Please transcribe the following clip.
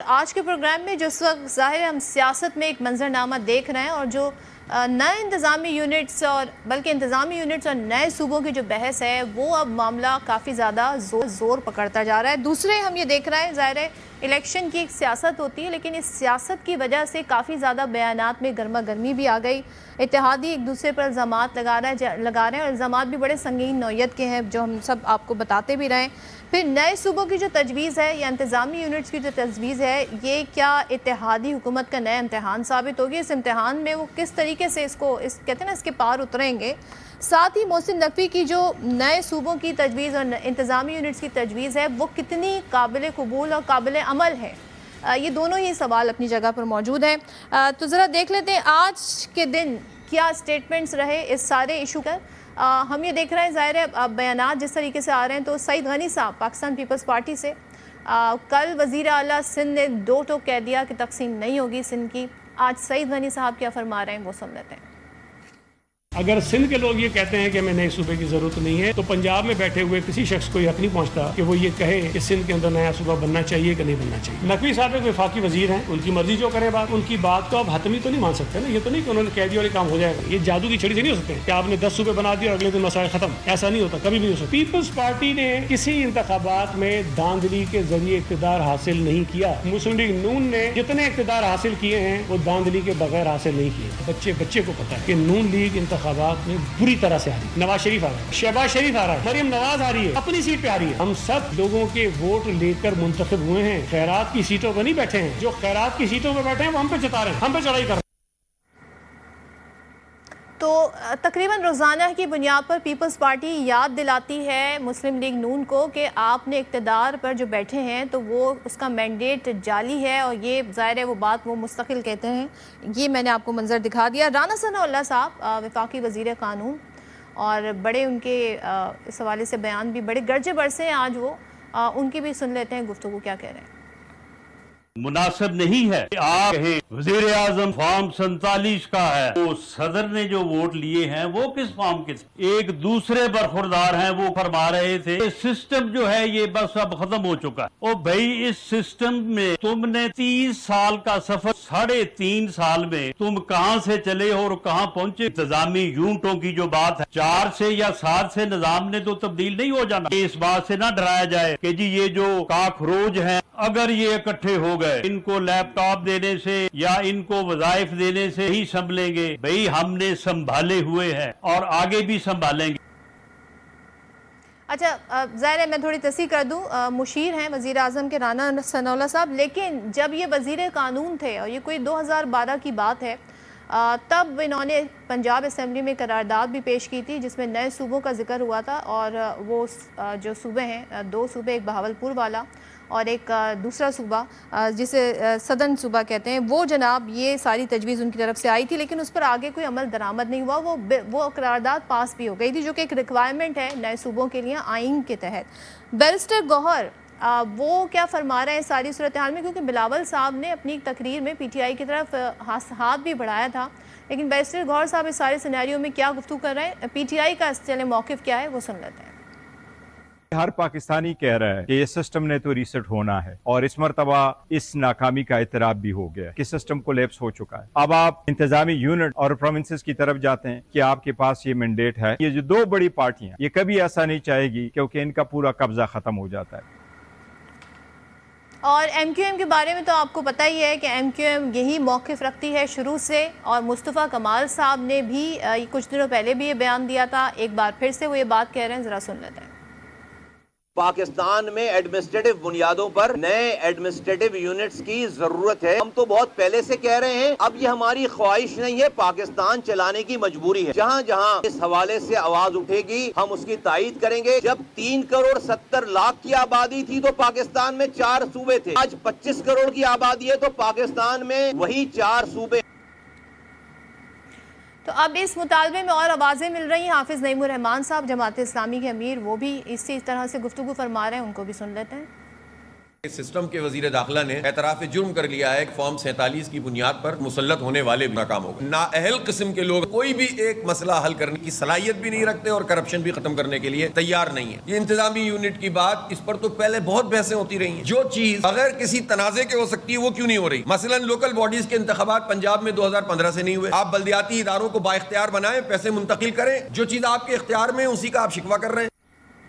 آج کے پروگرام میں جو اس وقت ظاہر ہم سیاست میں ایک منظرنامہ دیکھ رہے ہیں اور جو نئے انتظامی یونٹس اور بلکہ انتظامی یونٹس اور نئے صوبوں کی جو بحث ہے وہ اب معاملہ کافی زیادہ زور پکڑتا جا رہا ہے۔ دوسرے ہم یہ دیکھ رہے ہیں ظاہر ہے الیکشن کی ایک سیاست ہوتی ہے، لیکن اس سیاست کی وجہ سے کافی زیادہ بیانات میں گرما گرمی بھی آ گئی۔ اتحادی ایک دوسرے پر الزامات لگا رہے ہیں اور الزامات بھی بڑے سنگین نوعیت کے ہیں جو ہم سب آپ کو بتاتے بھی رہے ہیں۔ پھر نئے صوبوں کی جو تجویز ہے یا انتظامی یونٹس کی جو تجویز ہے، یہ کیا اتحادی حکومت کا نیا امتحان ثابت ہوگی؟ اس امتحان میں وہ کس طریقے سے کہتے ہیں نا اس کے پار اتریں گے؟ ساتھ ہی محسن نقوی کی جو نئے صوبوں کی تجویز اور انتظامی یونٹس کی تجویز ہے وہ کتنی قابل قبول اور قابل عمل ہے؟ یہ دونوں ہی سوال اپنی جگہ پر موجود ہیں۔ تو ذرا دیکھ لیتے ہیں آج کے دن کیا سٹیٹمنٹس رہے اس سارے ایشو پر۔ ہم یہ دیکھ رہے ہیں ظاہر ہے بیانات جس طریقے سے آ رہے ہیں تو سعید غنی صاحب پاکستان پیپلز پارٹی سے کل وزیر اعلیٰ سندھ نے دو ٹوک کہہ دیا کہ تقسیم نہیں ہوگی سندھ کی۔ آج سعید غنی صاحب کیا فرما رہے ہیں وہ سن لیتے ہیں۔ اگر سندھ کے لوگ یہ کہتے ہیں کہ ہمیں نئے صوبے کی ضرورت نہیں ہے تو پنجاب میں بیٹھے ہوئے کسی شخص کو حق نہیں پہنچتا کہ وہ یہ کہے کہ سندھ کے اندر نیا صوبہ بننا چاہیے کہ نہیں بننا چاہیے۔ نقوی صاحب ایک وفاقی وزیر ہیں، ان کی مرضی جو کرے بات، ان کی بات کو آپ حتمی تو نہیں مان سکتے نا۔ یہ تو نہیں کہ انہوں نے کہہ دیا اور یہ کام ہو جائے گا، یہ جادو کی چھڑی سے نہیں ہو سکتے کہ آپ نے 10 صوبے بنا دیا اور اگلے دن مسائل ختم، ایسا نہیں ہوتا، کبھی بھی نہیں ہو سکتا۔ پیپلز پارٹی نے کسی انتخابات میں داندلی کے ذریعے اقتدار حاصل نہیں کیا۔ مسلم لیگ نون نے جتنے اقتدار حاصل کیے ہیں وہ داندلی کے بغیر حاصل نہیں کیے۔ بچے کو پتا ہے کہ نون لیگ انتخابات میں بری طرح سے ہاری۔ نواز شریف آ رہا ہے، شہباز شریف آ رہا ہے، مریم نواز آ رہی ہے، اپنی سیٹ پہ آ رہی ہے۔ ہم سب لوگوں کے ووٹ لے کر منتخب ہوئے ہیں، خیرات کی سیٹوں پہ نہیں بیٹھے ہیں۔ جو خیرات کی سیٹوں پہ بیٹھے ہیں وہ ہم پہ چتا رہے ہیں، ہم پہ چڑھائی کر رہے ہیں۔ تو تقریباً روزانہ کی بنیاد پر پیپلز پارٹی یاد دلاتی ہے مسلم لیگ نون کو کہ آپ نے اقتدار پر جو بیٹھے ہیں تو وہ اس کا مینڈیٹ جعلی ہے، اور یہ ظاہر ہے وہ بات وہ مستقل کہتے ہیں۔ یہ میں نے آپ کو منظر دکھا دیا۔ رانا ثناء اللہ صاحب وفاقی وزیر قانون، اور بڑے ان کے اس حوالے سے بیان بھی بڑے گرجے برسے ہیں آج وہ، ان کی بھی سن لیتے ہیں گفتگو کیا کہہ رہے ہیں۔ مناسب نہیں ہے کہ آپ کہیں وزیر اعظم فارم 47 کا ہے، وہ صدر نے جو ووٹ لیے ہیں وہ کس فارم کے ایک دوسرے برخوردار ہیں۔ وہ فرما رہے تھے سسٹم جو ہے یہ بس اب ختم ہو چکا ہے۔ اور بھائی اس سسٹم میں تم نے 30 سال کا سفر 3.5 سال میں تم کہاں سے چلے ہو اور کہاں پہنچے۔ انتظامی یونٹوں کی جو بات ہے 4 سے یا 7 سے نظام نے تو تبدیل نہیں ہو جانا۔ اس بات سے نہ ڈرایا جائے کہ جی یہ جو کاکروچ ہیں اگر یہ اکٹھے ہو گئے ان کو لیپ ٹاپ دینے سے یا ان کو وظائف دینے سے ہی سنبھلیں گے۔ بھئی ہم نے سنبھالے ہوئے ہیں اور آگے بھی سنبھالیں گے۔ اچھا ظاہر ہے میں تھوڑی تصحیح کر دوں، مشیر ہیں وزیر اعظم کے رانا ثناء اللہ صاحب، لیکن جب یہ وزیر قانون تھے اور یہ کوئی 2012 کی بات ہے، تب انہوں نے پنجاب اسمبلی میں قرارداد بھی پیش کی تھی جس میں نئے صوبوں کا ذکر ہوا تھا، اور وہ جو صوبے ہیں 2 صوبے، ایک بہاولپور والا اور ایک دوسرا صوبہ جسے صدرن صوبہ کہتے ہیں، وہ جناب یہ ساری تجویز ان کی طرف سے آئی تھی، لیکن اس پر آگے کوئی عمل درآمد نہیں ہوا۔ وہ قرارداد پاس بھی ہو گئی تھی جو کہ ایک ریکوائرمنٹ ہے نئے صوبوں کے لیے آئین کے تحت۔ بیرسٹر گوہر وہ کیا فرما رہے ہیں ساری صورتحال میں، کیونکہ بلاول صاحب نے اپنی تقریر میں پی ٹی آئی کی طرف ہاتھ بھی بڑھایا تھا، لیکن بیرسٹر گوہر صاحب اس سارے سینیریو میں کیا گفتگو کر رہے ہیں، پی ٹی آئی کا چلے موقف کیا ہے وہ سن لیتے ہیں۔ ہر پاکستانی کہہ رہا ہے کہ یہ سسٹم نے تو ریسٹ ہونا ہے، اور اس مرتبہ اس ناکامی کا اعتراف بھی ہو گیا کہ سسٹم کولیپس ہو چکا ہے۔ اب آپ انتظامی یونٹ اور پروونسز کی طرف جاتے ہیں کہ آپ کے پاس یہ مینڈیٹ ہے۔ یہ جو 2 بڑی پارٹیاں یہ کبھی ایسا نہیں چاہے گی کیونکہ ان کا پورا قبضہ ختم ہو جاتا ہے۔ اور ایم کیو ایم کے بارے میں تو آپ کو پتہ ہی ہے کہ ایم کیو ایم یہی موقف رکھتی ہے شروع سے، اور مصطفیٰ کمال صاحب نے بھی کچھ دنوں پہلے بھی یہ بیان دیا تھا، ایک بار پھر سے وہ یہ بات کہہ رہے ہیں، ذرا سن لیتے ہیں۔ پاکستان میں ایڈمنسٹریٹو بنیادوں پر نئے ایڈمنسٹریٹو یونٹس کی ضرورت ہے۔ ہم تو بہت پہلے سے کہہ رہے ہیں، اب یہ ہماری خواہش نہیں ہے، پاکستان چلانے کی مجبوری ہے۔ جہاں جہاں اس حوالے سے آواز اٹھے گی ہم اس کی تائید کریں گے۔ جب 3 کروڑ 70 لاکھ کی آبادی تھی تو پاکستان میں 4 صوبے تھے، آج 25 کروڑ کی آبادی ہے تو پاکستان میں وہی 4 صوبے۔ تو اب اس مطالبے میں اور آوازیں مل رہی ہیں۔ حافظ نعیم الرحمان صاحب جماعت اسلامی کے امیر وہ بھی اسی طرح سے گفتگو فرما رہے ہیں، ان کو بھی سن لیتے ہیں۔ سسٹم کے وزیر داخلہ نے اعتراف جرم کر لیا ہے کہ فارم 47 کی بنیاد پر مسلط ہونے والے ناکام ہو گئے. نااہل قسم کے لوگ کوئی بھی ایک مسئلہ حل کرنے کی صلاحیت بھی نہیں رکھتے اور کرپشن بھی ختم کرنے کے لیے تیار نہیں ہے. یہ انتظامی یونٹ کی بات، اس پر تو پہلے بہت بحثیں ہوتی رہی ہیں. جو چیز بغیر کسی تنازع کے ہو سکتی ہے وہ کیوں نہیں ہو رہی؟ مثلا لوکل باڈیز کے انتخابات پنجاب میں 2015 سے نہیں ہوئے. آپ بلدیاتی اداروں کو با اختیار بنائیں، پیسے منتقل کریں. جو چیز آپ کے اختیار میں اسی کا آپ شکوہ کر رہے ہیں.